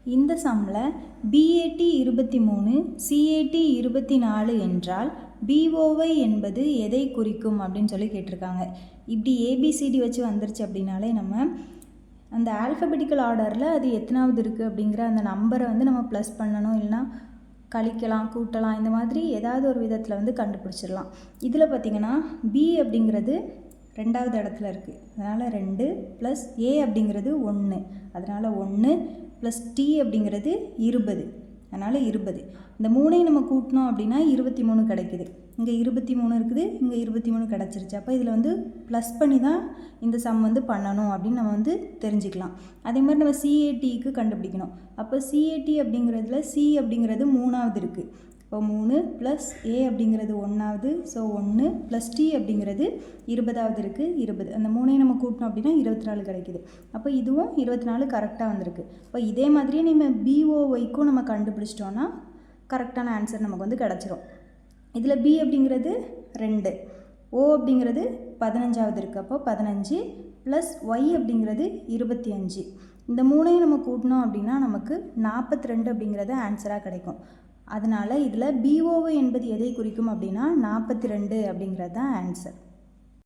இந்த சம்மில் BAT 23 CAT 24 என்றால் BOY என்பது எதை குறிக்கும் அப்படின்னு சொல்லி கேட்டிருக்காங்க. இப்படி ABCD வச்சு வந்துருச்சு அப்படின்னாலே நம்ம அந்த ஆல்ஃபபெட்டிக்கல் ஆர்டரில் அது எத்தனாவது இருக்குது அப்படிங்கிற அந்த நம்பரை வந்து நம்ம ப்ளஸ் பண்ணணும், இல்லைனா கழிக்கலாம், கூட்டலாம், இந்த மாதிரி ஏதாவது ஒரு விதத்தில் வந்து கண்டுபிடிச்சிடலாம். இதில் பார்த்திங்கன்னா B அப்படிங்கிறது 2வது இடத்துல இருக்குது, அதனால் 2 ப்ளஸ் A அப்படிங்கிறது 1, அதனால் 1 ப்ளஸ் T அப்படிங்கிறது 20, அதனால் 20. இந்த 3ஐயும் நம்ம கூட்டினோம் அப்படின்னா 23 கிடைக்குது. இங்கே 23 இருக்குது, இங்கே 23 கிடச்சிருச்சு. அப்போ இதில் வந்து ப்ளஸ் பண்ணி தான் இந்த சம் வந்து பண்ணணும் அப்படின்னு நம்ம வந்து தெரிஞ்சுக்கலாம். அதே மாதிரி நம்ம CATக்கு கண்டுபிடிக்கணும். அப்போ CAT அப்படிங்கிறதுல C அப்படிங்கிறது 3வது இருக்குது. இப்போ 3 ப்ளஸ் A அப்படிங்கிறது 1வது, ஸோ 1 ப்ளஸ் T அப்படிங்கிறது 20வது இருக்குது, 20. அந்த 3ஐயும் நம்ம கூட்டினோம் அப்படின்னா 24 கிடைக்குது. அப்போ இதுவும் 24 கரெக்டாக வந்திருக்கு. இப்போ இதே மாதிரியே நம்ம BOYக்கும் நம்ம கண்டுபிடிச்சிட்டோன்னா கரெக்டான ஆன்சர் நமக்கு வந்து கிடச்சிரும். இதில் B அப்படிங்கிறது 2, O அப்படிங்கிறது 15வது இருக்குது, அப்போ 15 ப்ளஸ் Y அப்படிங்கிறது 25. இந்த 3ஐயும் நம்ம கூட்டினோம் அப்படின்னா நமக்கு 42 அப்படிங்கிறது ஆன்சராக கிடைக்கும். அதனால் இதில் BOY என்பது எதை குறிக்கும் அப்படின்னா 42 அப்படிங்கிறது தான் ஆன்சர்.